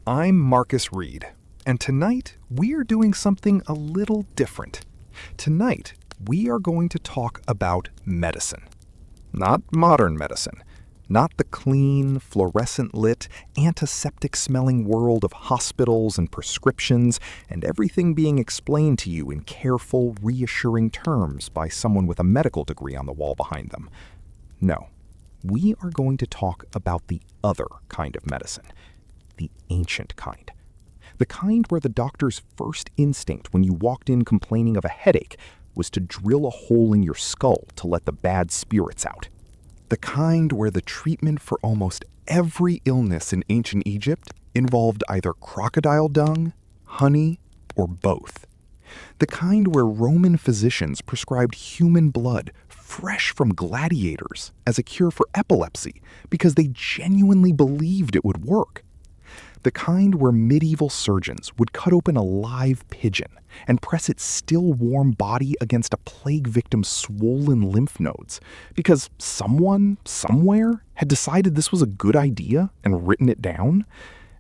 I'm Marcus Reid, and tonight we are doing something a little different. Tonight, we are going to talk about medicine. Not modern medicine. Not the clean, fluorescent-lit, antiseptic-smelling world of hospitals and prescriptions and everything being explained to you in careful, reassuring terms by someone with a medical degree on the wall behind them. No, we are going to talk about the other kind of medicine. The ancient kind. The kind where the doctor's first instinct when you walked in complaining of a headache was to drill a hole in your skull to let the bad spirits out. The kind where the treatment for almost every illness in ancient Egypt involved either crocodile dung, honey, or both. The kind where Roman physicians prescribed human blood fresh from gladiators as a cure for epilepsy because they genuinely believed it would work. The kind where medieval surgeons would cut open a live pigeon and press its still warm body against a plague victim's swollen lymph nodes because someone, somewhere, had decided this was a good idea and written it down.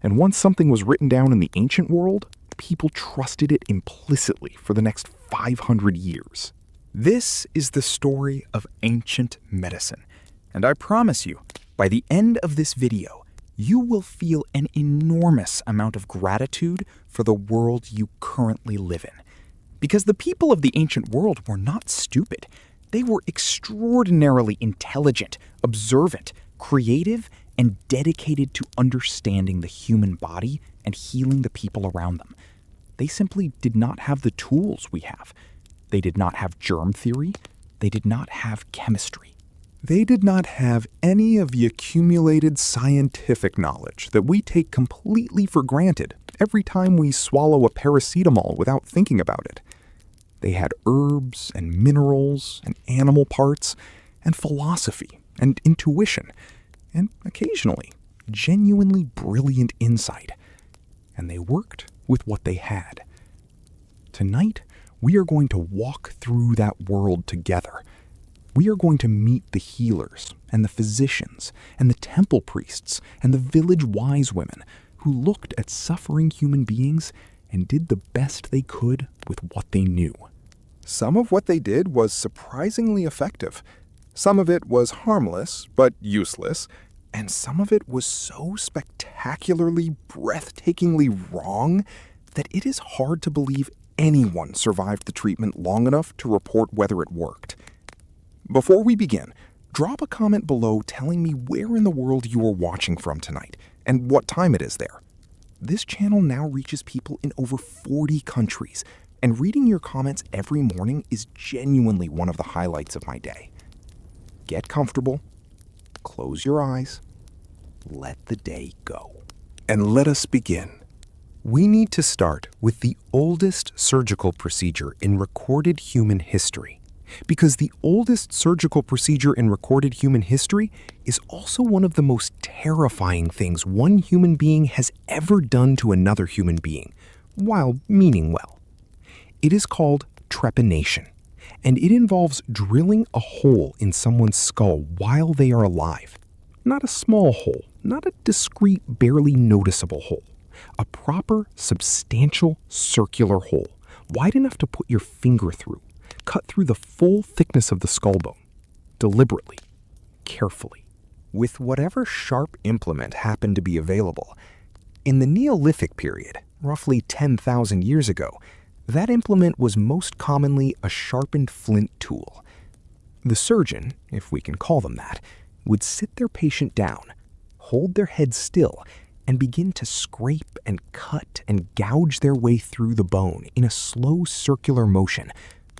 And once something was written down in the ancient world, people trusted it implicitly for the next 500 years. This is the story of ancient medicine, and I promise you, by the end of this video, you will feel an enormous amount of gratitude for the world you currently live in. Because the people of the ancient world were not stupid. They were extraordinarily intelligent, observant, creative, and dedicated to understanding the human body and healing the people around them. They simply did not have the tools we have. They did not have germ theory. They did not have chemistry. They did not have any of the accumulated scientific knowledge that we take completely for granted every time we swallow a paracetamol without thinking about it. They had herbs and minerals and animal parts and philosophy and intuition and occasionally genuinely brilliant insight. And they worked with what they had. Tonight, we are going to walk through that world together. We are going to meet the healers and the physicians and the temple priests and the village wise women who looked at suffering human beings and did the best they could with what they knew. Some of what they did was surprisingly effective. Some of it was harmless but useless, and some of it was so spectacularly, breathtakingly wrong that it is hard to believe anyone survived the treatment long enough to report whether it worked. Before we begin, drop a comment below telling me where in the world you are watching from tonight and what time it is there. This channel now reaches people in over 40 countries, and reading your comments every morning is genuinely one of the highlights of my day. Get comfortable, close your eyes, let the day go. And let us begin. We need to start with the oldest surgical procedure in recorded human history. Because the oldest surgical procedure in recorded human history is also one of the most terrifying things one human being has ever done to another human being, while meaning well. It is called trepanation, and it involves drilling a hole in someone's skull while they are alive. Not a small hole, not a discreet, barely noticeable hole. A proper, substantial, circular hole, wide enough to put your finger through. Cut through the full thickness of the skull bone, deliberately, carefully, with whatever sharp implement happened to be available. In the Neolithic period, roughly 10,000 years ago, that implement was most commonly a sharpened flint tool. The surgeon, if we can call them that, would sit their patient down, hold their head still, and begin to scrape and cut and gouge their way through the bone in a slow circular motion,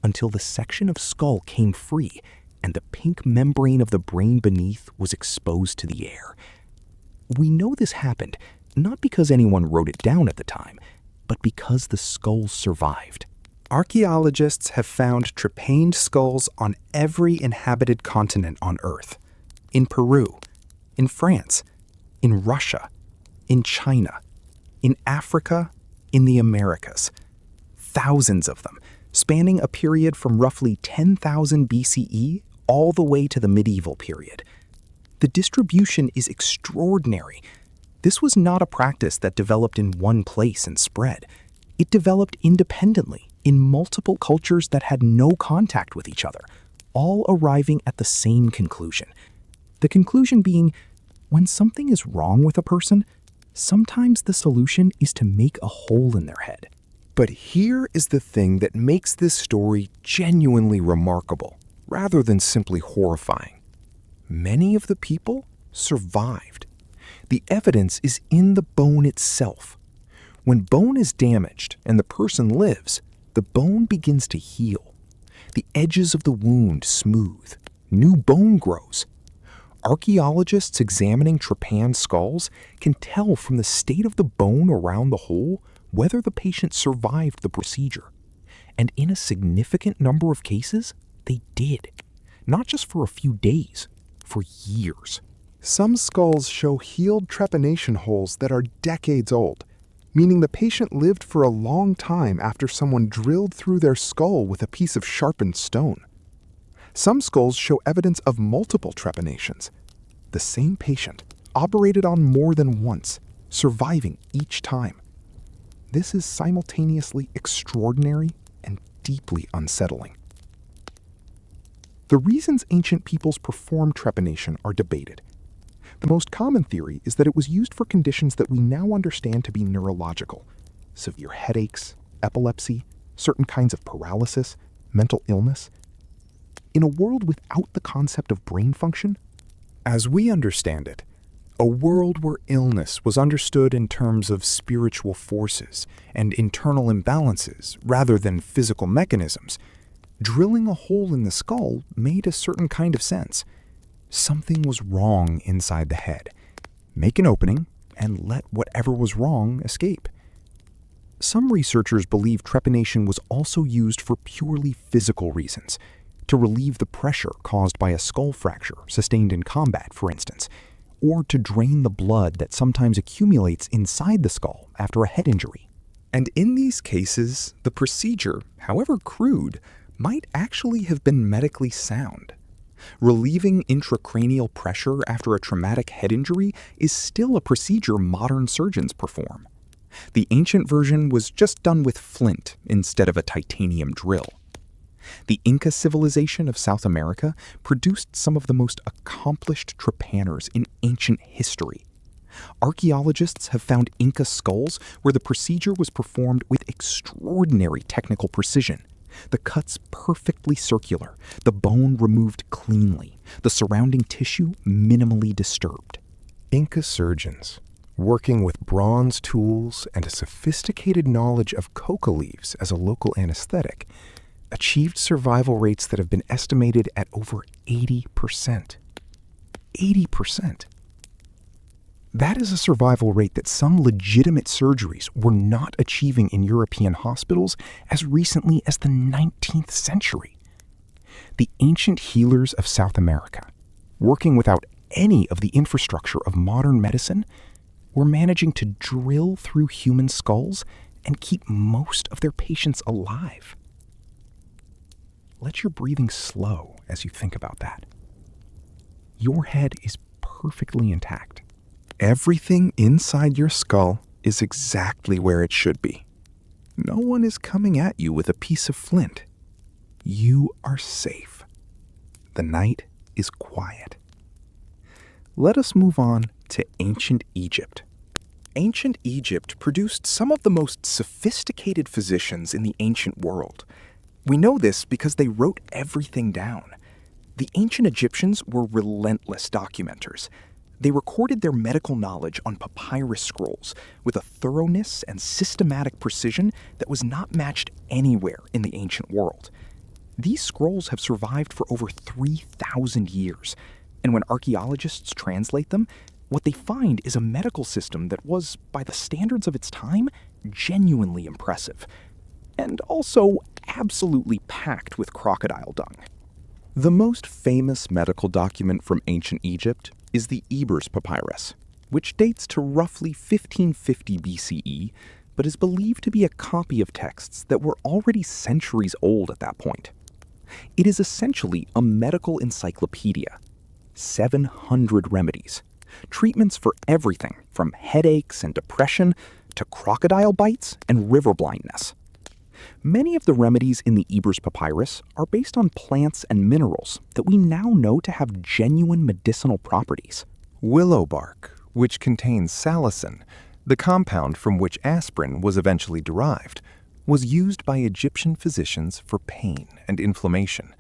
until the section of skull came free and the pink membrane of the brain beneath was exposed to the air. We know this happened not because anyone wrote it down at the time, but because the skull survived. Archaeologists have found trepaned skulls on every inhabited continent on Earth. In Peru, in France, in Russia, in China, in Africa, in the Americas. Thousands of them, spanning a period from roughly 10,000 BCE all the way to the medieval period. The distribution is extraordinary. This was not a practice that developed in one place and spread. It developed independently in multiple cultures that had no contact with each other, all arriving at the same conclusion. The conclusion being, when something is wrong with a person, sometimes the solution is to make a hole in their head. But here is the thing that makes this story genuinely remarkable, rather than simply horrifying. Many of the people survived. The evidence is in the bone itself. When bone is damaged and the person lives, the bone begins to heal. The edges of the wound smooth. New bone grows. Archaeologists examining trepaned skulls can tell from the state of the bone around the hole whether the patient survived the procedure. And in a significant number of cases, they did. Not just for a few days, for years. Some skulls show healed trepanation holes that are decades old, meaning the patient lived for a long time after someone drilled through their skull with a piece of sharpened stone. Some skulls show evidence of multiple trepanations. The same patient, operated on more than once, surviving each time. This is simultaneously extraordinary and deeply unsettling. The reasons ancient peoples performed trepanation are debated. The most common theory is that it was used for conditions that we now understand to be neurological: severe headaches, epilepsy, certain kinds of paralysis, mental illness. In a world without the concept of brain function, as we understand it, a world where illness was understood in terms of spiritual forces and internal imbalances rather than physical mechanisms, drilling a hole in the skull made a certain kind of sense. Something was wrong inside the head. Make an opening and let whatever was wrong escape. Some researchers believe trepanation was also used for purely physical reasons, to relieve the pressure caused by a skull fracture sustained in combat, for instance, or to drain the blood that sometimes accumulates inside the skull after a head injury. And in these cases, the procedure, however crude, might actually have been medically sound. Relieving intracranial pressure after a traumatic head injury is still a procedure modern surgeons perform. The ancient version was just done with flint instead of a titanium drill. The Inca civilization of South America produced some of the most accomplished trepanners in ancient history. Archaeologists have found Inca skulls where the procedure was performed with extraordinary technical precision. The cuts perfectly circular, the bone removed cleanly, the surrounding tissue minimally disturbed. Inca surgeons, working with bronze tools and a sophisticated knowledge of coca leaves as a local anesthetic, achieved survival rates that have been estimated at over 80%. 80%. That is a survival rate that some legitimate surgeries were not achieving in European hospitals as recently as the 19th century. The ancient healers of South America, working without any of the infrastructure of modern medicine, were managing to drill through human skulls and keep most of their patients alive. Let your breathing slow as you think about that. Your head is perfectly intact. Everything inside your skull is exactly where it should be. No one is coming at you with a piece of flint. You are safe. The night is quiet. Let us move on to ancient Egypt. Ancient Egypt produced some of the most sophisticated physicians in the ancient world. We know this because they wrote everything down. The ancient Egyptians were relentless documenters. They recorded their medical knowledge on papyrus scrolls with a thoroughness and systematic precision that was not matched anywhere in the ancient world. These scrolls have survived for over 3,000 years, and when archaeologists translate them, what they find is a medical system that was, by the standards of its time, genuinely impressive, and also absolutely packed with crocodile dung. The most famous medical document from ancient Egypt is the Ebers Papyrus, which dates to roughly 1550 BCE, but is believed to be a copy of texts that were already centuries old at that point. It is essentially a medical encyclopedia. 700 remedies, Treatments for everything from headaches and depression to crocodile bites and river blindness. Many of the remedies in the Ebers Papyrus are based on plants and minerals that we now know to have genuine medicinal properties. Willow bark, which contains salicin, the compound from which aspirin was eventually derived, was used by Egyptian physicians for pain and inflammation.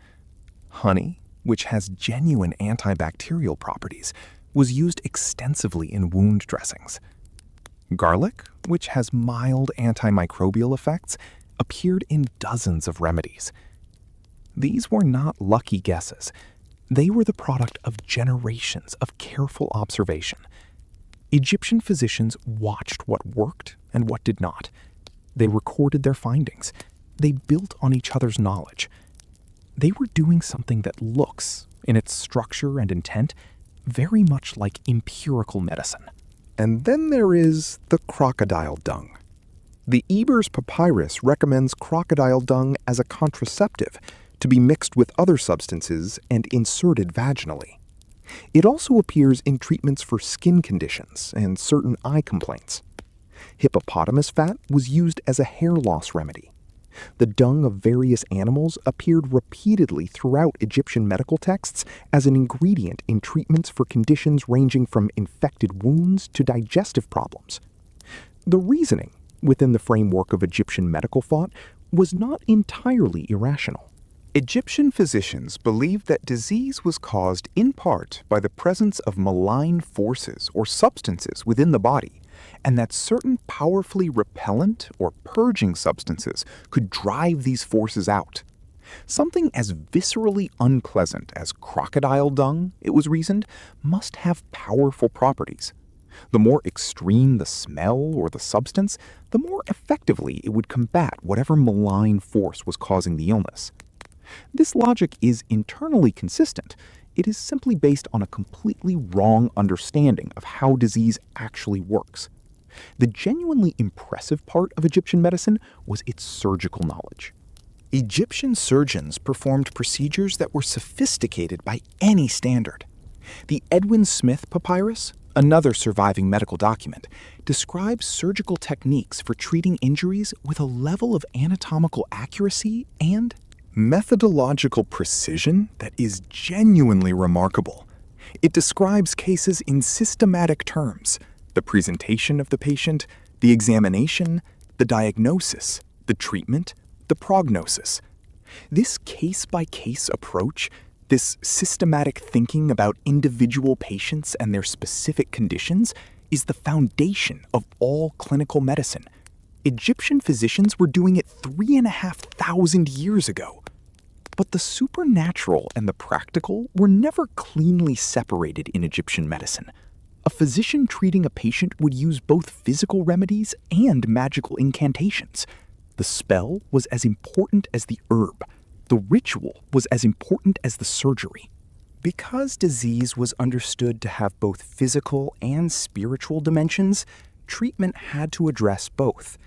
Honey, which has genuine antibacterial properties, was used extensively in wound dressings. Garlic, which has mild antimicrobial effects, appeared in dozens of remedies. These were not lucky guesses. They were the product of generations of careful observation. Egyptian physicians watched what worked and what did not. They recorded their findings. They built on each other's knowledge. They were doing something that looks, in its structure and intent, very much like empirical medicine. And then there is the crocodile dung. The Ebers Papyrus recommends crocodile dung as a contraceptive to be mixed with other substances and inserted vaginally. It also appears in treatments for skin conditions and certain eye complaints. Hippopotamus fat was used as a hair loss remedy. The dung of various animals appeared repeatedly throughout Egyptian medical texts as an ingredient in treatments for conditions ranging from infected wounds to digestive problems. The reasoning within the framework of Egyptian medical thought was not entirely irrational. Egyptian physicians believed that disease was caused in part by the presence of malign forces or substances within the body, and that certain powerfully repellent or purging substances could drive these forces out. Something as viscerally unpleasant as crocodile dung, it was reasoned, must have powerful properties. The more extreme the smell or the substance, the more effectively it would combat whatever malign force was causing the illness. This logic is internally consistent. It is simply based on a completely wrong understanding of how disease actually works. The genuinely impressive part of Egyptian medicine was its surgical knowledge. Egyptian surgeons performed procedures that were sophisticated by any standard. The Edwin Smith Papyrus, another surviving medical document, describes surgical techniques for treating injuries with a level of anatomical accuracy and methodological precision that is genuinely remarkable. It describes cases in systematic terms: the presentation of the patient, the examination, the diagnosis, the treatment, the prognosis. This case-by-case approach, this systematic thinking about individual patients and their specific conditions, is the foundation of all clinical medicine. Egyptian physicians were doing it 3,500 years ago. But the supernatural and the practical were never cleanly separated in Egyptian medicine. A physician treating a patient would use both physical remedies and magical incantations. The spell was as important as the herb. The ritual was as important as the surgery. Because disease was understood to have both physical and spiritual dimensions, treatment had to address both.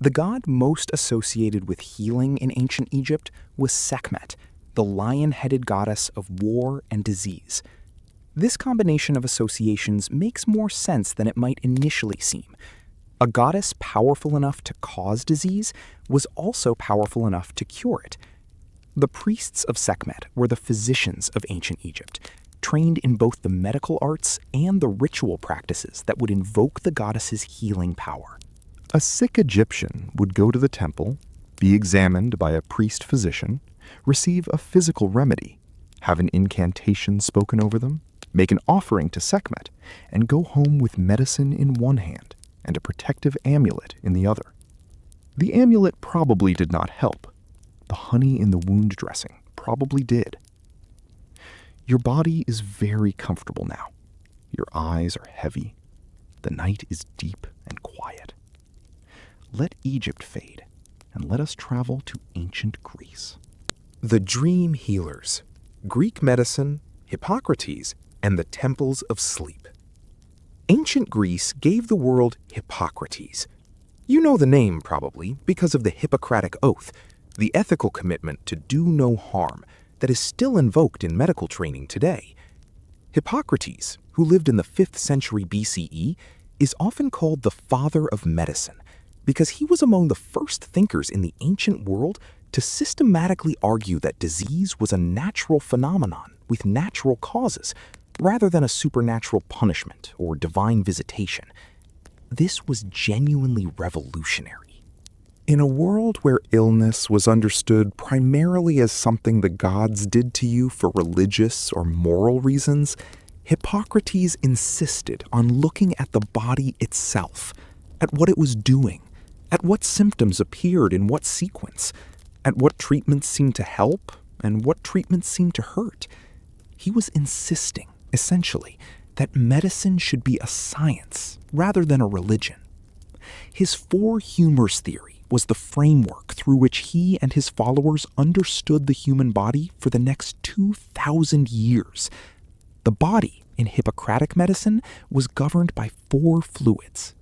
The god most associated with healing in ancient Egypt was Sekhmet, the lion-headed goddess of war and disease. This combination of associations makes more sense than it might initially seem. A goddess powerful enough to cause disease was also powerful enough to cure it. The priests of Sekhmet were the physicians of ancient Egypt, trained in both the medical arts and the ritual practices that would invoke the goddess's healing power. A sick Egyptian would go to the temple, be examined by a priest-physician, receive a physical remedy, have an incantation spoken over them, make an offering to Sekhmet, and go home with medicine in one hand and a protective amulet in the other. The amulet probably did not help. The honey in the wound dressing probably did. Your body is very comfortable now. Your eyes are heavy. The night is deep and quiet. Let Egypt fade, and let us travel to ancient Greece. The Dream Healers, Greek Medicine, Hippocrates, and the Temples of Sleep. Ancient Greece gave the world Hippocrates. You know the name, probably, because of the Hippocratic Oath, the ethical commitment to do no harm that is still invoked in medical training today. Hippocrates, who lived in the 5th century BCE, is often called the father of medicine because he was among the first thinkers in the ancient world to systematically argue that disease was a natural phenomenon with natural causes rather than a supernatural punishment or divine visitation. This was genuinely revolutionary. In a world where illness was understood primarily as something the gods did to you for religious or moral reasons, Hippocrates insisted on looking at the body itself, at what it was doing, at what symptoms appeared in what sequence, at what treatments seemed to help and what treatments seemed to hurt. He was insisting, essentially, that medicine should be a science rather than a religion. His four humors theory was the framework through which he and his followers understood the human body for the next 2,000 years. The body in Hippocratic medicine was governed by four fluids: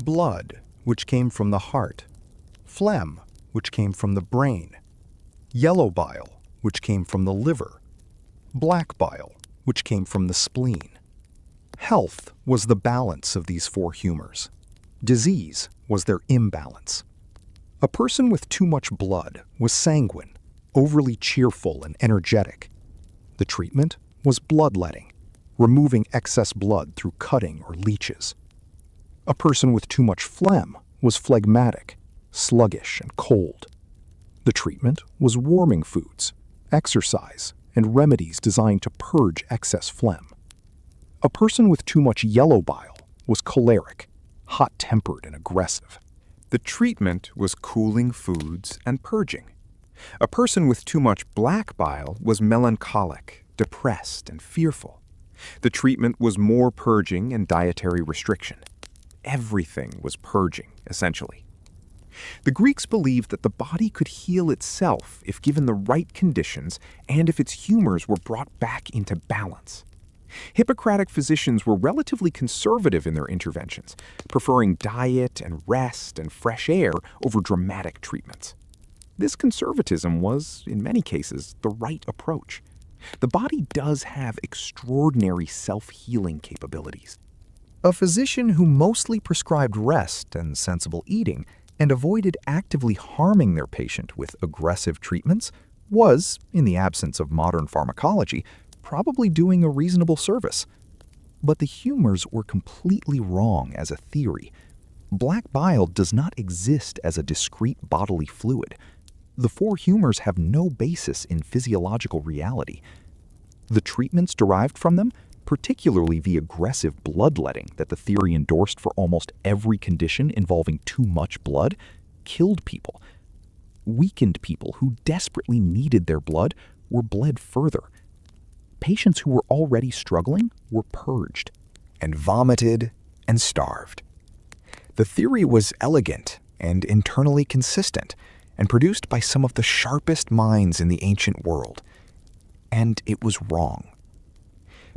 blood, which came from the heart; phlegm, which came from the brain; yellow bile, which came from the liver; black bile, which came from the spleen. Health was the balance of these four humors. Disease was their imbalance. A person with too much blood was sanguine, overly cheerful and energetic. The treatment was bloodletting, removing excess blood through cutting or leeches. A person with too much phlegm was phlegmatic, sluggish and cold. The treatment was warming foods, exercise, and remedies designed to purge excess phlegm. A person with too much yellow bile was choleric, hot-tempered and aggressive. The treatment was cooling foods and purging. A person with too much black bile was melancholic, depressed, and fearful. The treatment was more purging and dietary restriction. Everything was purging, essentially. The Greeks believed that the body could heal itself if given the right conditions and if its humors were brought back into balance. Hippocratic physicians were relatively conservative in their interventions, preferring diet and rest and fresh air over dramatic treatments. This conservatism was, in many cases, the right approach. The body does have extraordinary self-healing capabilities. A physician who mostly prescribed rest and sensible eating and avoided actively harming their patient with aggressive treatments was, in the absence of modern pharmacology, probably doing a reasonable service. But the humors were completely wrong as a theory. Black bile does not exist as a discrete bodily fluid. The four humors have no basis in physiological reality. The treatments derived from them, particularly the aggressive bloodletting that the theory endorsed for almost every condition involving too much blood, killed people. Weakened people who desperately needed their blood were bled further. Patients who were already struggling were purged and vomited and starved. The theory was elegant and internally consistent and produced by some of the sharpest minds in the ancient world. And it was wrong.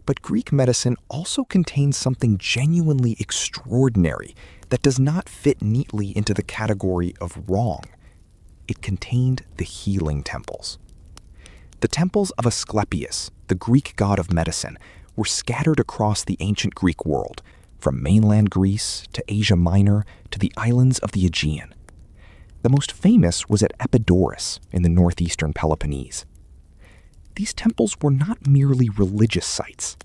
But Greek medicine also contains something genuinely extraordinary that does not fit neatly into the category of wrong. It contained the healing temples. The temples of Asclepius, the Greek god of medicine, were scattered across the ancient Greek world, from mainland Greece to Asia Minor to the islands of the Aegean. The most famous was at Epidaurus in the northeastern Peloponnese. These temples were not merely religious sites.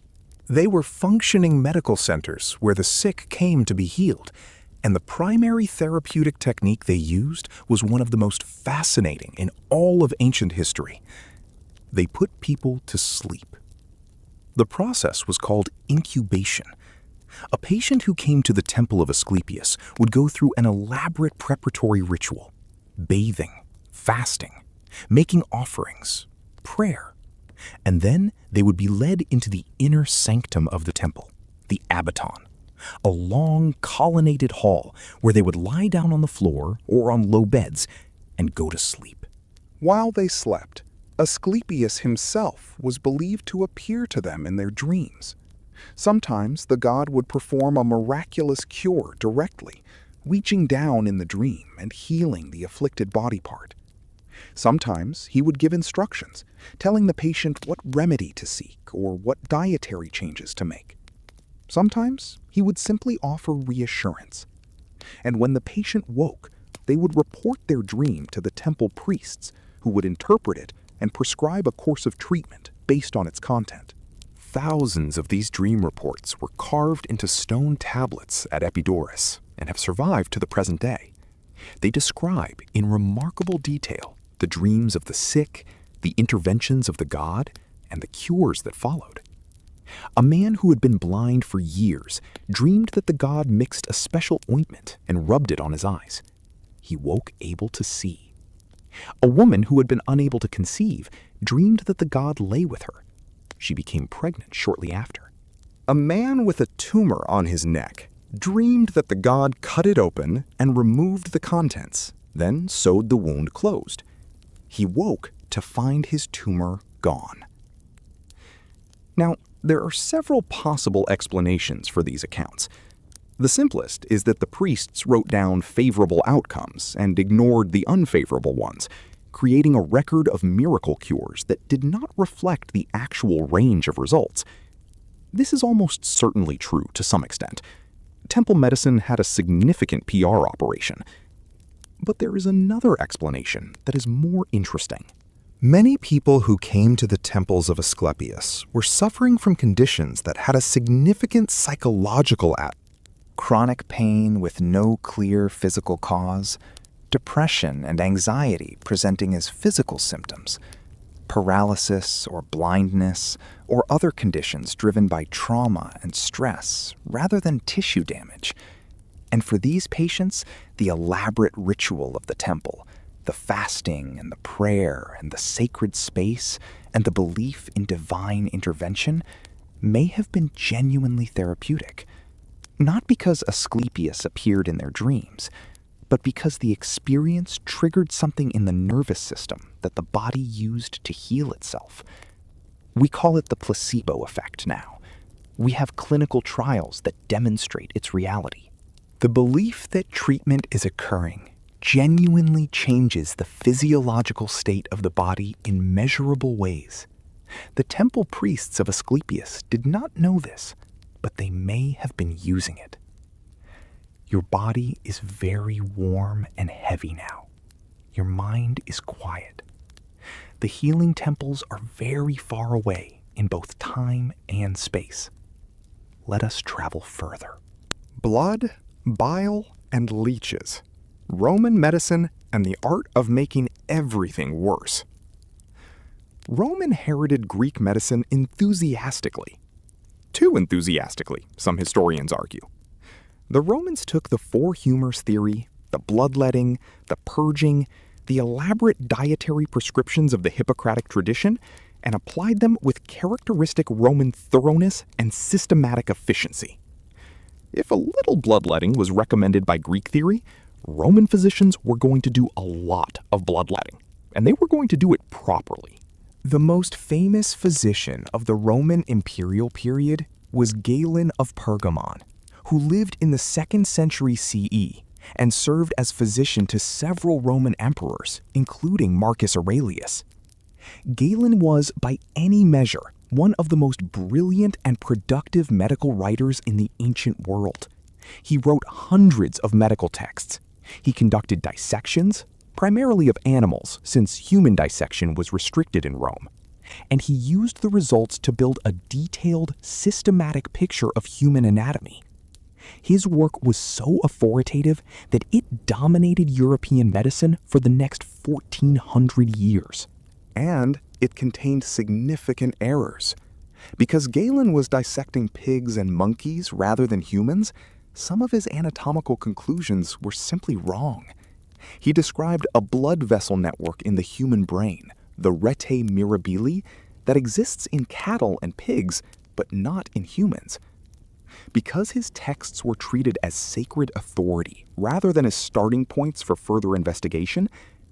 They were functioning medical centers where the sick came to be healed, and the primary therapeutic technique they used was one of the most fascinating in all of ancient history. They put people to sleep. The process was called incubation. A patient who came to the temple of Asclepius would go through an elaborate preparatory ritual: bathing, fasting, making offerings, prayer. And then they would be led into the inner sanctum of the temple, the abaton, a long colonnaded hall where they would lie down on the floor or on low beds and go to sleep. While they slept, Asclepius himself was believed to appear to them in their dreams. Sometimes the god would perform a miraculous cure directly, reaching down in the dream and healing the afflicted body part. Sometimes he would give instructions, telling the patient what remedy to seek or what dietary changes to make. Sometimes he would simply offer reassurance. And when the patient woke, they would report their dream to the temple priests, who would interpret it and prescribe a course of treatment based on its content. Thousands of these dream reports were carved into stone tablets at Epidaurus and have survived to the present day. They describe in remarkable detail the dreams of the sick, the interventions of the god, and the cures that followed. A man who had been blind for years dreamed that the god mixed a special ointment and rubbed it on his eyes. He woke able to see. A woman who had been unable to conceive dreamed that the god lay with her. She became pregnant shortly after. A man with a tumor on his neck dreamed that the god cut it open and removed the contents, then sewed the wound closed. He woke to find his tumor gone. Now, there are several possible explanations for these accounts. The simplest is that the priests wrote down favorable outcomes and ignored the unfavorable ones, creating a record of miracle cures that did not reflect the actual range of results. This is almost certainly true to some extent. Temple medicine had a significant PR operation. But there is another explanation that is more interesting. Many people who came to the temples of Asclepius were suffering from conditions that had a significant psychological Chronic pain with no clear physical cause, depression and anxiety presenting as physical symptoms, paralysis or blindness, or other conditions driven by trauma and stress rather than tissue damage. And for these patients, the elaborate ritual of the temple, the fasting and the prayer and the sacred space and the belief in divine intervention may have been genuinely therapeutic. Not because Asclepius appeared in their dreams, but because the experience triggered something in the nervous system that the body used to heal itself. We call it the placebo effect now. We have clinical trials that demonstrate its reality. The belief that treatment is occurring genuinely changes the physiological state of the body in measurable ways. The temple priests of Asclepius did not know this, but they may have been using it. Your body is very warm and heavy now. Your mind is quiet. The healing temples are very far away in both time and space. Let us travel further. Blood, bile, and leeches. Roman medicine and the art of making everything worse. Rome inherited Greek medicine enthusiastically. Too enthusiastically, some historians argue. The Romans took the four humors theory, the bloodletting, the purging, the elaborate dietary prescriptions of the Hippocratic tradition, and applied them with characteristic Roman thoroughness and systematic efficiency. If a little bloodletting was recommended by Greek theory, Roman physicians were going to do a lot of bloodletting, and they were going to do it properly. The most famous physician of the Roman imperial period was Galen of Pergamon, who lived in the 2nd century CE and served as physician to several Roman emperors, including Marcus Aurelius. Galen was, by any measure, one of the most brilliant and productive medical writers in the ancient world. He wrote hundreds of medical texts. He conducted dissections, primarily of animals, since human dissection was restricted in Rome. And he used the results to build a detailed, systematic picture of human anatomy. His work was so authoritative that it dominated European medicine for the next 1,400 years. And it contained significant errors. Because Galen was dissecting pigs and monkeys rather than humans, some of his anatomical conclusions were simply wrong. He described a blood vessel network in the human brain, the rete mirabili, that exists in cattle and pigs, but not in humans. Because his texts were treated as sacred authority rather than as starting points for further investigation,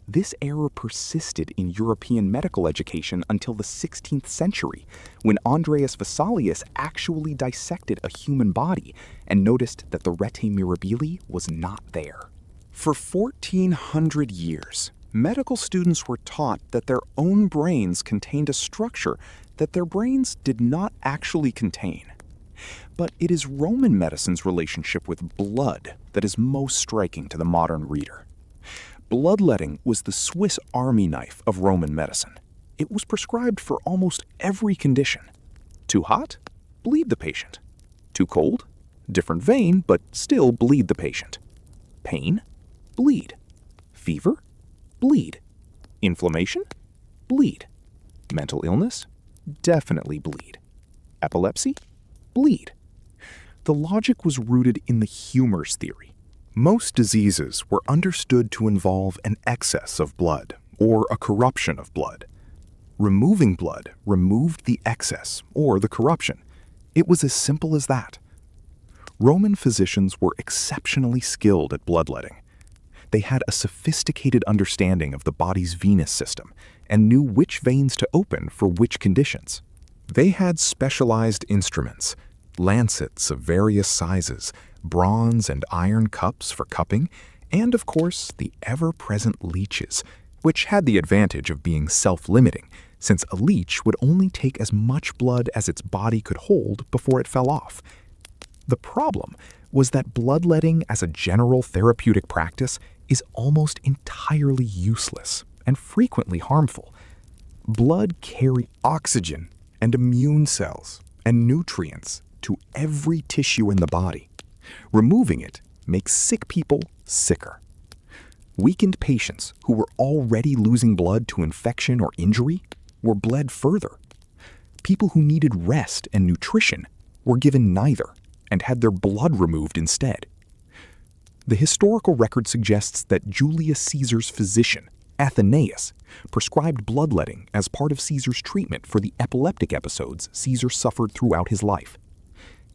this error persisted in European medical education until the 16th century, when Andreas Vesalius actually dissected a human body and noticed that the rete mirabili was not there. For 1,400 years, medical students were taught that their own brains contained a structure that their brains did not actually contain. But it is Roman medicine's relationship with blood that is most striking to the modern reader. Bloodletting was the Swiss army knife of Roman medicine. It was prescribed for almost every condition. Too hot? Bleed the patient. Too cold? Different vein, but still bleed the patient. Pain? Bleed. Fever? Bleed. Inflammation? Bleed. Mental illness? Definitely bleed. Epilepsy? Bleed. The logic was rooted in the humors theory. Most diseases were understood to involve an excess of blood or a corruption of blood. Removing blood removed the excess or the corruption. It was as simple as that. Roman physicians were exceptionally skilled at bloodletting. They had a sophisticated understanding of the body's venous system and knew which veins to open for which conditions. They had specialized instruments, lancets of various sizes, bronze and iron cups for cupping, and of course the ever-present leeches, which had the advantage of being self-limiting, since a leech would only take as much blood as its body could hold before it fell off. The problem was that bloodletting as a general therapeutic practice is almost entirely useless and frequently harmful. Blood carries oxygen and immune cells and nutrients to every tissue in the body. Removing it makes sick people sicker. Weakened patients who were already losing blood to infection or injury were bled further. People who needed rest and nutrition were given neither and had their blood removed instead. The historical record suggests that Julius Caesar's physician, Athenaeus, prescribed bloodletting as part of Caesar's treatment for the epileptic episodes Caesar suffered throughout his life.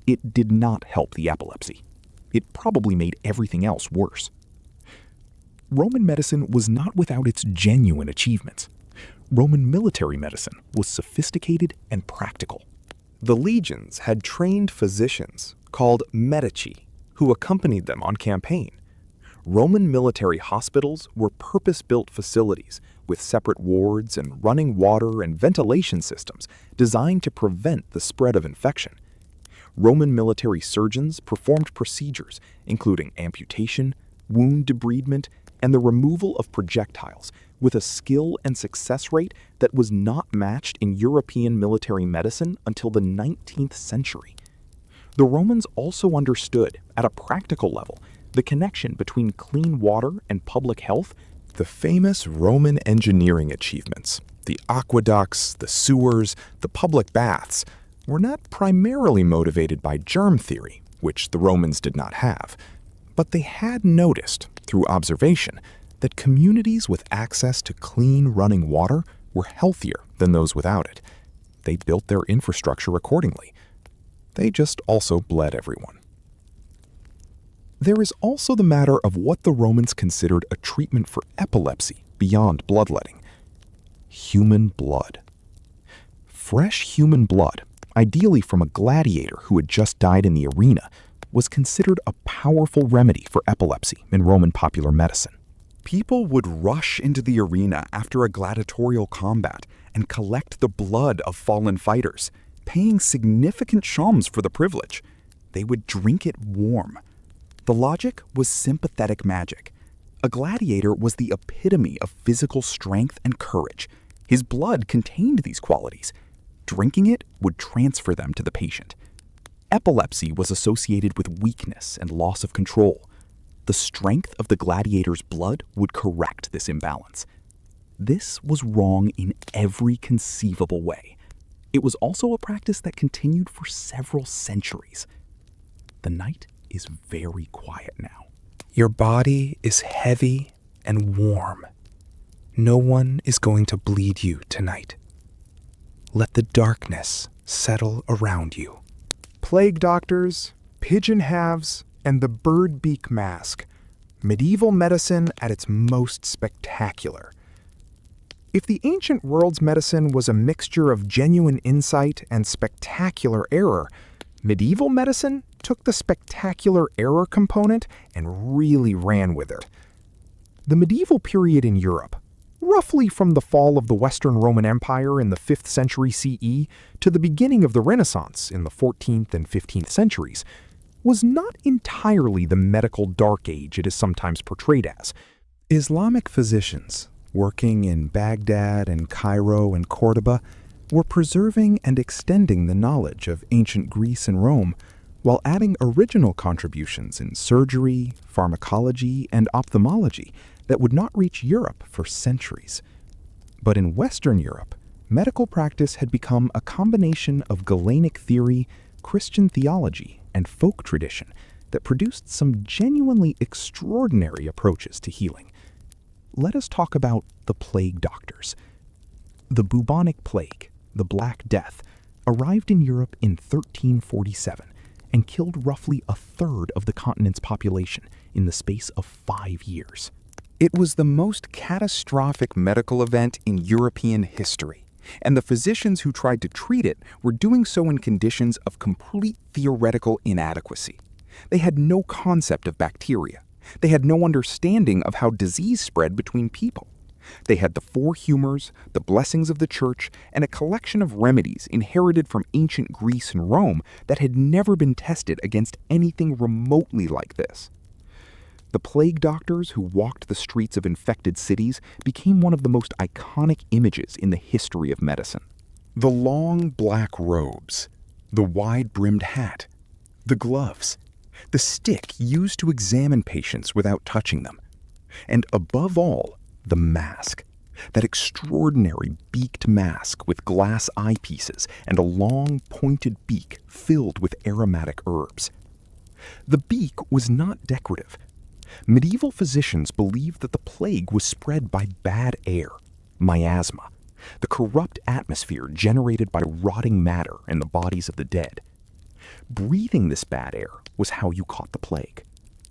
It did not help the epilepsy. It probably made everything else worse. Roman medicine was not without its genuine achievements. Roman military medicine was sophisticated and practical. The legions had trained physicians called medici who accompanied them on campaign. Roman military hospitals were purpose-built facilities with separate wards and running water and ventilation systems designed to prevent the spread of infection. Roman military surgeons performed procedures including amputation, wound debridement, and the removal of projectiles with a skill and success rate that was not matched in European military medicine until the 19th century. The Romans also understood, at a practical level, the connection between clean water and public health. The famous Roman engineering achievements, the aqueducts, the sewers, the public baths, were not primarily motivated by germ theory, which the Romans did not have, but they had noticed, through observation, that communities with access to clean running water were healthier than those without it. They built their infrastructure accordingly. They just also bled everyone. There is also the matter of what the Romans considered a treatment for epilepsy beyond bloodletting. Human blood. Fresh human blood, ideally from a gladiator who had just died in the arena, was considered a powerful remedy for epilepsy in Roman popular medicine. People would rush into the arena after a gladiatorial combat and collect the blood of fallen fighters, paying significant sums for the privilege. They would drink it warm. The logic was sympathetic magic. A gladiator was the epitome of physical strength and courage. His blood contained these qualities. Drinking it would transfer them to the patient. Epilepsy was associated with weakness and loss of control. The strength of the gladiator's blood would correct this imbalance. This was wrong in every conceivable way. It was also a practice that continued for several centuries. The night is very quiet now. Your body is heavy and warm. No one is going to bleed you tonight. Let the darkness settle around you. Plague doctors, pigeon halves, and the bird beak mask. Medieval medicine at its most spectacular. If the ancient world's medicine was a mixture of genuine insight and spectacular error, medieval medicine took the spectacular error component and really ran with it. The medieval period in Europe, roughly from the fall of the Western Roman Empire in the 5th century CE to the beginning of the Renaissance in the 14th and 15th centuries, was not entirely the medical dark age it is sometimes portrayed as. Islamic physicians, working in Baghdad and Cairo and Cordoba, were preserving and extending the knowledge of ancient Greece and Rome, while adding original contributions in surgery, pharmacology, and ophthalmology that would not reach Europe for centuries. But in Western Europe, medical practice had become a combination of Galenic theory, Christian theology, and folk tradition that produced some genuinely extraordinary approaches to healing. Let us talk about the plague doctors. The bubonic plague, the Black Death, arrived in Europe in 1347 and killed roughly a third of the continent's population in the space of 5 years. It was the most catastrophic medical event in European history, and the physicians who tried to treat it were doing so in conditions of complete theoretical inadequacy. They had no concept of bacteria. They had no understanding of how disease spread between people. They had the 4 humors, the blessings of the church, and a collection of remedies inherited from ancient Greece and Rome that had never been tested against anything remotely like this. The plague doctors who walked the streets of infected cities became one of the most iconic images in the history of medicine. The long black robes, the wide-brimmed hat, the gloves, the stick used to examine patients without touching them, and above all, the mask, that extraordinary beaked mask with glass eyepieces and a long, pointed beak filled with aromatic herbs. The beak was not decorative. Medieval physicians believed that the plague was spread by bad air, miasma, the corrupt atmosphere generated by rotting matter in the bodies of the dead. Breathing this bad air was how you caught the plague.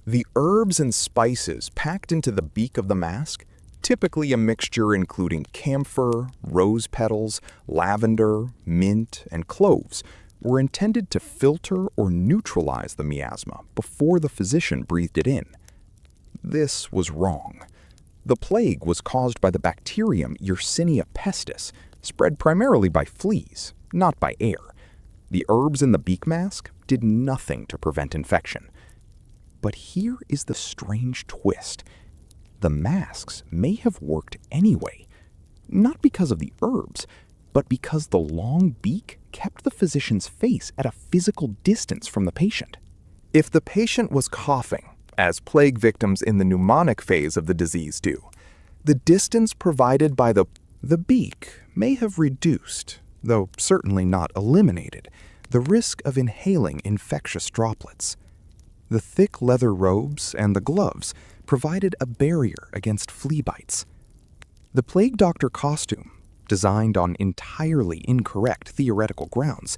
The herbs and spices packed into the beak of the mask, typically a mixture including camphor, rose petals, lavender, mint, and cloves, were intended to filter or neutralize the miasma before the physician breathed it in. This was wrong. The plague was caused by the bacterium Yersinia pestis, spread primarily by fleas, not by air. The herbs in the beak mask did nothing to prevent infection. But here is the strange twist. The masks may have worked anyway, not because of the herbs, but because the long beak kept the physician's face at a physical distance from the patient. If the patient was coughing, as plague victims in the pneumonic phase of the disease do, the distance provided by the beak may have reduced, though certainly not eliminated, the risk of inhaling infectious droplets. The thick leather robes and the gloves provided a barrier against flea bites. The plague doctor costume, designed on entirely incorrect theoretical grounds,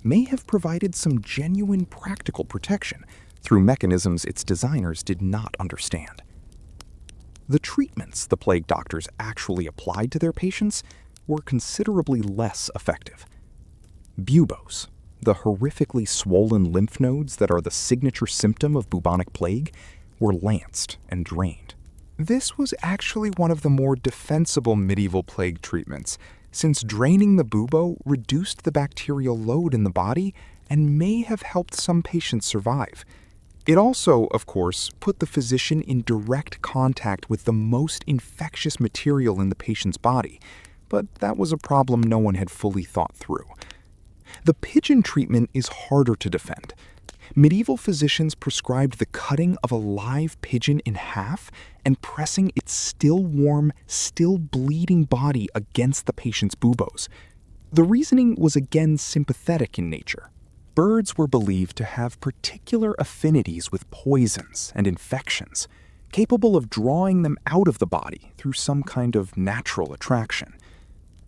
may have provided some genuine practical protection through mechanisms its designers did not understand. The treatments the plague doctors actually applied to their patients were considerably less effective. Buboes, the horrifically swollen lymph nodes that are the signature symptom of bubonic plague, were lanced and drained. This was actually one of the more defensible medieval plague treatments, since draining the bubo reduced the bacterial load in the body and may have helped some patients survive. It also, of course, put the physician in direct contact with the most infectious material in the patient's body, but that was a problem no one had fully thought through. The pigeon treatment is harder to defend. Medieval physicians prescribed the cutting of a live pigeon in half and pressing its still warm, still bleeding body against the patient's buboes. The reasoning was again sympathetic in nature. Birds were believed to have particular affinities with poisons and infections, capable of drawing them out of the body through some kind of natural attraction.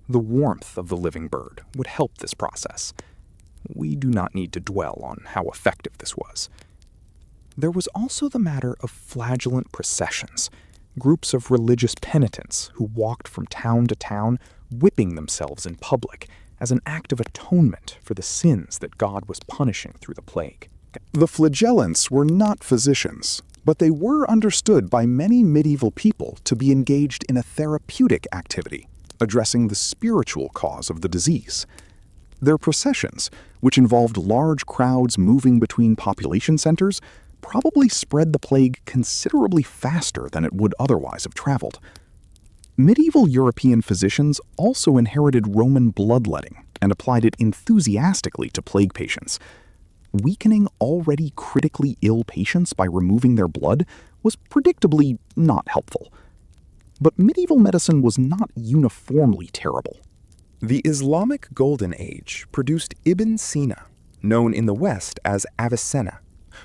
The warmth of the living bird would help this process. We do not need to dwell on how effective this was. There was also the matter of flagellant processions, groups of religious penitents who walked from town to town, whipping themselves in public as an act of atonement for the sins that God was punishing through the plague. The flagellants were not physicians, but they were understood by many medieval people to be engaged in a therapeutic activity, addressing the spiritual cause of the disease. Their processions, which involved large crowds moving between population centers, probably spread the plague considerably faster than it would otherwise have traveled. Medieval European physicians also inherited Roman bloodletting and applied it enthusiastically to plague patients. Weakening already critically ill patients by removing their blood was predictably not helpful. But medieval medicine was not uniformly terrible. The Islamic Golden Age produced Ibn Sina, known in the West as Avicenna,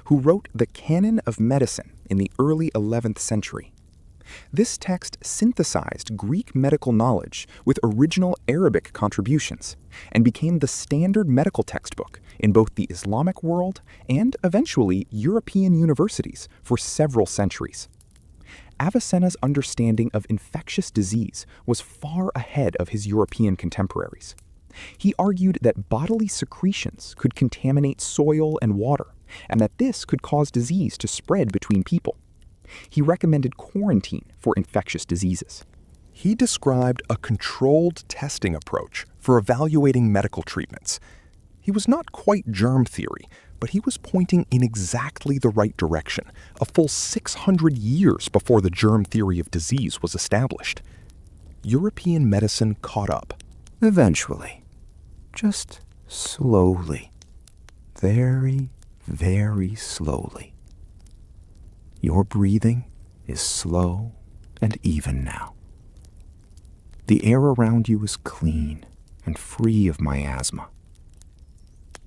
who wrote the Canon of Medicine in the early 11th century. This text synthesized Greek medical knowledge with original Arabic contributions and became the standard medical textbook in both the Islamic world and, eventually, European universities for several centuries. Avicenna's understanding of infectious disease was far ahead of his European contemporaries. He argued that bodily secretions could contaminate soil and water, and that this could cause disease to spread between people. He recommended quarantine for infectious diseases. He described a controlled testing approach for evaluating medical treatments. He was not quite germ theory, but he was pointing in exactly the right direction, a full 600 years before the germ theory of disease was established. European medicine caught up. Eventually. Just slowly. Very, very slowly. Your breathing is slow and even now. The air around you is clean and free of miasma.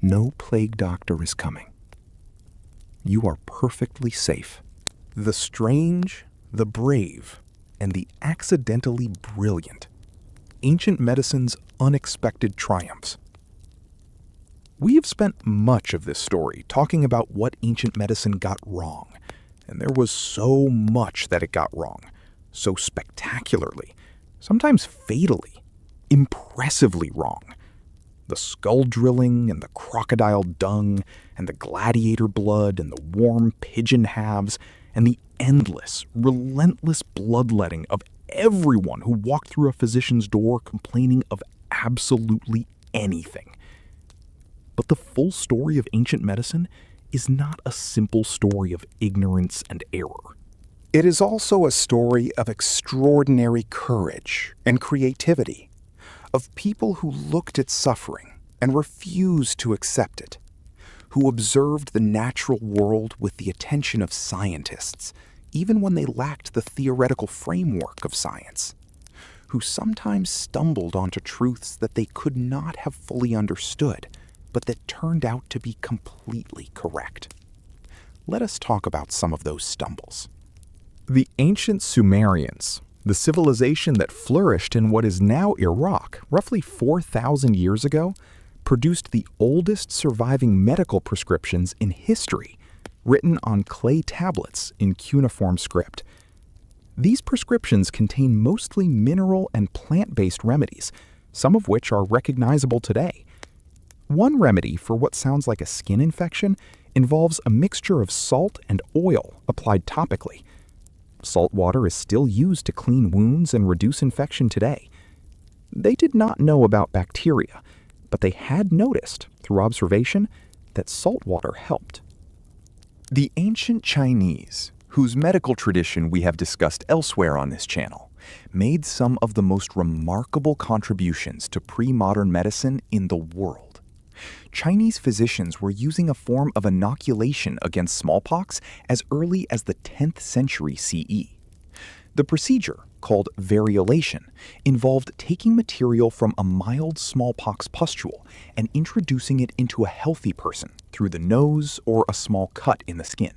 No plague doctor is coming. You are perfectly safe. The strange, the brave, and the accidentally brilliant. Ancient medicine's unexpected triumphs. We have spent much of this story talking about what ancient medicine got wrong, and there was so much that it got wrong, so spectacularly, sometimes fatally, impressively wrong. The skull drilling and the crocodile dung and the gladiator blood and the warm pigeon halves and the endless, relentless bloodletting of everyone who walked through a physician's door complaining of absolutely anything. But the full story of ancient medicine is not a simple story of ignorance and error. It is also a story of extraordinary courage and creativity, of people who looked at suffering and refused to accept it, who observed the natural world with the attention of scientists, even when they lacked the theoretical framework of science, who sometimes stumbled onto truths that they could not have fully understood, but that turned out to be completely correct. Let us talk about some of those stumbles. The ancient Sumerians, the civilization that flourished in what is now Iraq roughly 4,000 years ago, produced the oldest surviving medical prescriptions in history, written on clay tablets in cuneiform script. These prescriptions contain mostly mineral and plant-based remedies, some of which are recognizable today. One remedy for what sounds like a skin infection involves a mixture of salt and oil applied topically. Salt water is still used to clean wounds and reduce infection today. They did not know about bacteria, but they had noticed, through observation, that salt water helped. The ancient Chinese, whose medical tradition we have discussed elsewhere on this channel, made some of the most remarkable contributions to pre-modern medicine in the world. Chinese physicians were using a form of inoculation against smallpox as early as the 10th century CE. The procedure, called variolation, involved taking material from a mild smallpox pustule and introducing it into a healthy person through the nose or a small cut in the skin.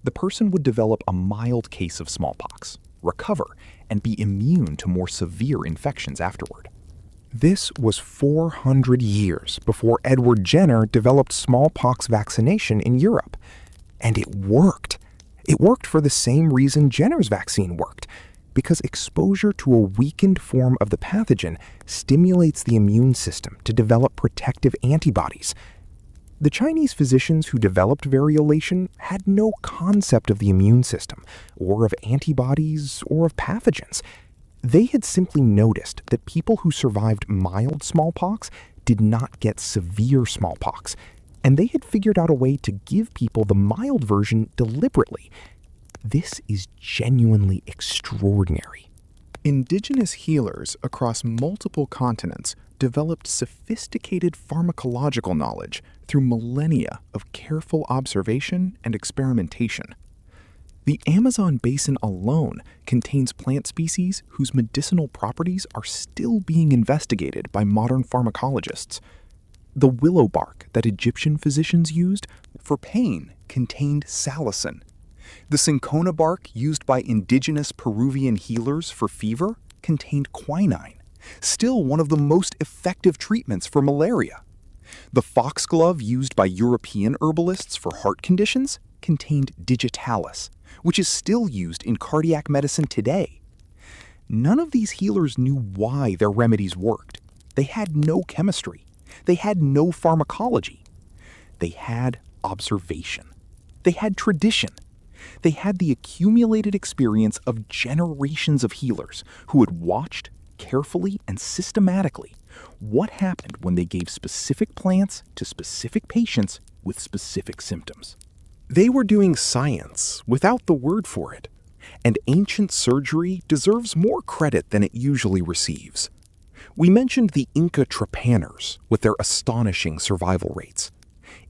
The person would develop a mild case of smallpox, recover, and be immune to more severe infections afterward. This was 400 years before Edward Jenner developed smallpox vaccination in Europe. And it worked. It worked for the same reason Jenner's vaccine worked, because exposure to a weakened form of the pathogen stimulates the immune system to develop protective antibodies. The Chinese physicians who developed variolation had no concept of the immune system, or of antibodies, or of pathogens. They had simply noticed that people who survived mild smallpox did not get severe smallpox, and they had figured out a way to give people the mild version deliberately. This is genuinely extraordinary. Indigenous healers across multiple continents developed sophisticated pharmacological knowledge through millennia of careful observation and experimentation. The Amazon basin alone contains plant species whose medicinal properties are still being investigated by modern pharmacologists. The willow bark that Egyptian physicians used for pain contained salicin. The cinchona bark used by indigenous Peruvian healers for fever contained quinine, still one of the most effective treatments for malaria. The foxglove used by European herbalists for heart conditions contained digitalis, which is still used in cardiac medicine today. None of these healers knew why their remedies worked. They had no chemistry. They had no pharmacology. They had observation. They had tradition. They had the accumulated experience of generations of healers who had watched carefully and systematically what happened when they gave specific plants to specific patients with specific symptoms. They were doing science without the word for it, and ancient surgery deserves more credit than it usually receives. We mentioned the Inca trepanners with their astonishing survival rates.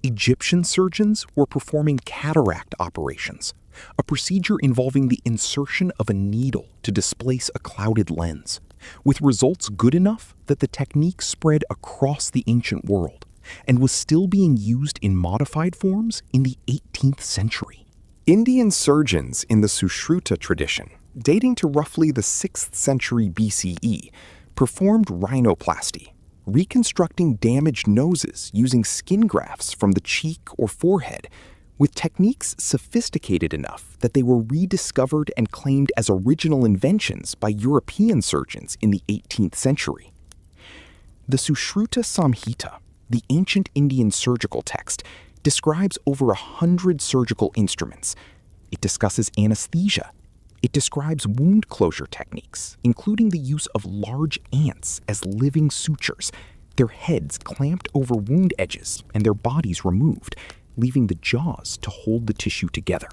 Egyptian surgeons were performing cataract operations, a procedure involving the insertion of a needle to displace a clouded lens, with results good enough that the technique spread across the ancient world and was still being used in modified forms in the 18th century. Indian surgeons in the Sushruta tradition, dating to roughly the 6th century BCE, performed rhinoplasty, reconstructing damaged noses using skin grafts from the cheek or forehead, with techniques sophisticated enough that they were rediscovered and claimed as original inventions by European surgeons in the 18th century. The Sushruta Samhita, the ancient Indian surgical text, describes over 100 surgical instruments. It discusses anesthesia. It describes wound closure techniques, including the use of large ants as living sutures, their heads clamped over wound edges and their bodies removed, leaving the jaws to hold the tissue together.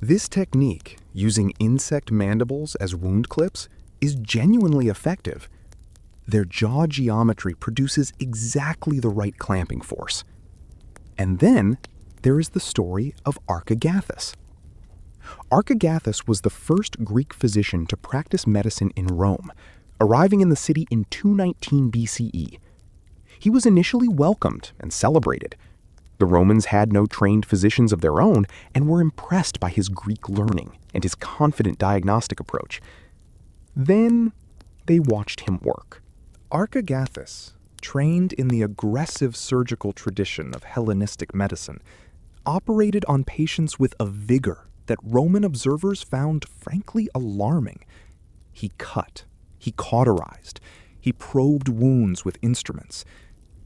This technique, using insect mandibles as wound clips, is genuinely effective. Their jaw geometry produces exactly the right clamping force. And then there is the story of Archagathus. Archagathus was the first Greek physician to practice medicine in Rome, arriving in the city in 219 BCE. He was initially welcomed and celebrated. The Romans had no trained physicians of their own and were impressed by his Greek learning and his confident diagnostic approach. Then they watched him work. Archagathus, trained in the aggressive surgical tradition of Hellenistic medicine, operated on patients with a vigor that Roman observers found frankly alarming. He cut, he cauterized, he probed wounds with instruments.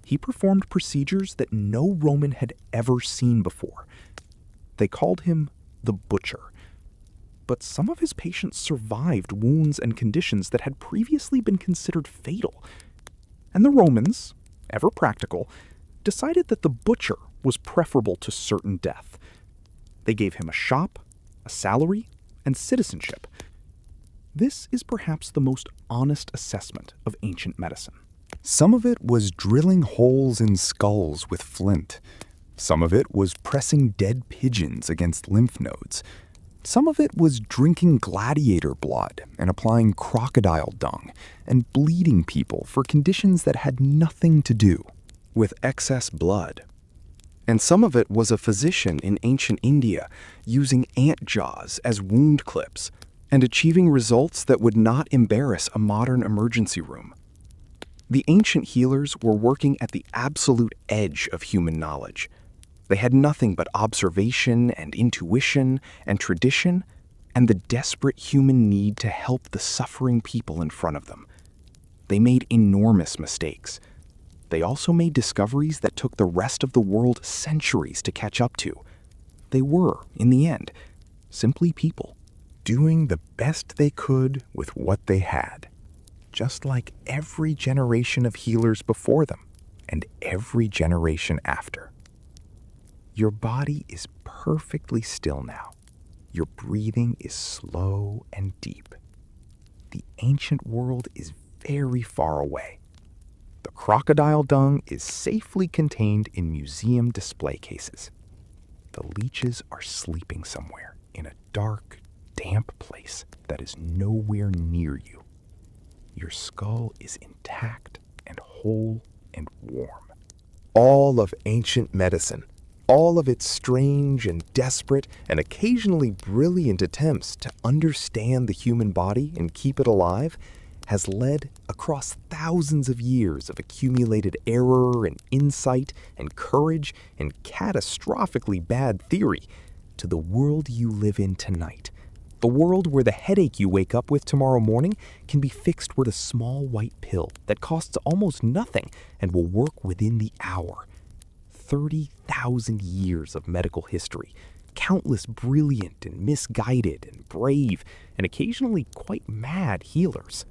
He performed procedures that no Roman had ever seen before. They called him the butcher. But some of his patients survived wounds and conditions that had previously been considered fatal. And the Romans, ever practical, decided that the butcher was preferable to certain death. They gave him a shop, a salary, and citizenship. This is perhaps the most honest assessment of ancient medicine. Some of it was drilling holes in skulls with flint. Some of it was pressing dead pigeons against lymph nodes. Some of it was drinking gladiator blood and applying crocodile dung and bleeding people for conditions that had nothing to do with excess blood. And some of it was a physician in ancient India using ant jaws as wound clips and achieving results that would not embarrass a modern emergency room. The ancient healers were working at the absolute edge of human knowledge. They had nothing but observation and intuition and tradition and the desperate human need to help the suffering people in front of them. They made enormous mistakes. they also made discoveries that took the rest of the world centuries to catch up to. They were, in the end, simply people, doing the best they could with what they had, just like every generation of healers before them and every generation after. Your body is perfectly still now. Your breathing is slow and deep. The ancient world is very far away. The crocodile dung is safely contained in museum display cases. The leeches are sleeping somewhere in a dark, damp place that is nowhere near you. Your skull is intact and whole and warm. All of ancient medicine, all of its strange and desperate and occasionally brilliant attempts to understand the human body and keep it alive, has led across thousands of years of accumulated error and insight and courage and catastrophically bad theory to the world you live in tonight. The world where the headache you wake up with tomorrow morning can be fixed with a small white pill that costs almost nothing and will work within the hour. 30,000 years of medical history, countless brilliant and misguided and brave and occasionally quite mad healers.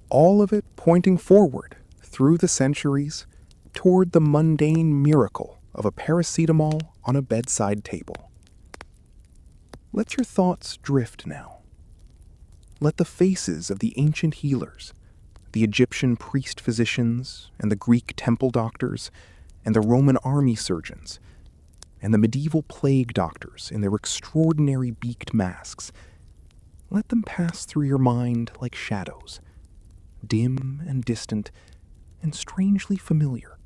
All of it pointing forward, through the centuries, toward the mundane miracle of a paracetamol on a bedside table. Let your thoughts drift now. Let the faces of the ancient healers, the Egyptian priest-physicians and the Greek temple doctors, and the Roman army surgeons, and the medieval plague doctors in their extraordinary beaked masks, let them pass through your mind like shadows, dim and distant and strangely familiar.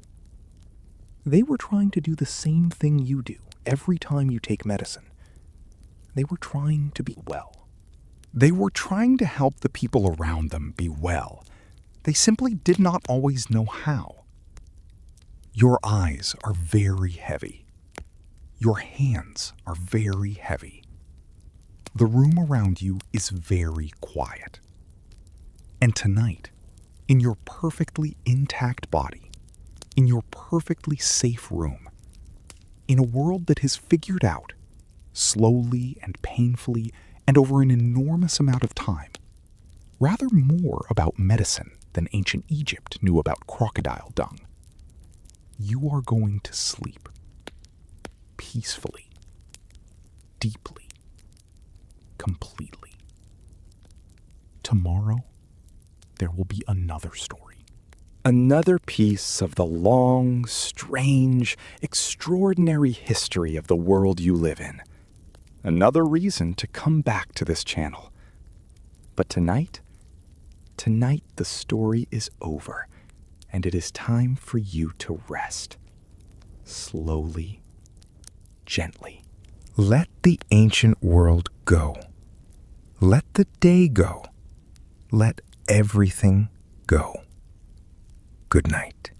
They were trying to do the same thing you do every time you take medicine. They were trying to be well. They were trying to help the people around them be well. They simply did not always know how. Your eyes are very heavy. Your hands are very heavy. The room around you is very quiet. And tonight, in your perfectly intact body, in your perfectly safe room, in a world that has figured out, slowly and painfully and over an enormous amount of time, rather more about medicine than ancient Egypt knew about crocodile dung, you are going to sleep peacefully, deeply, completely. Tomorrow, there will be another story. Another piece of the long, strange, extraordinary history of the world you live in. Another reason to come back to this channel. But tonight the story is over, and it is time for you to rest. Slowly, gently. Let the ancient world go. Let the day go. Let everything go. Good night.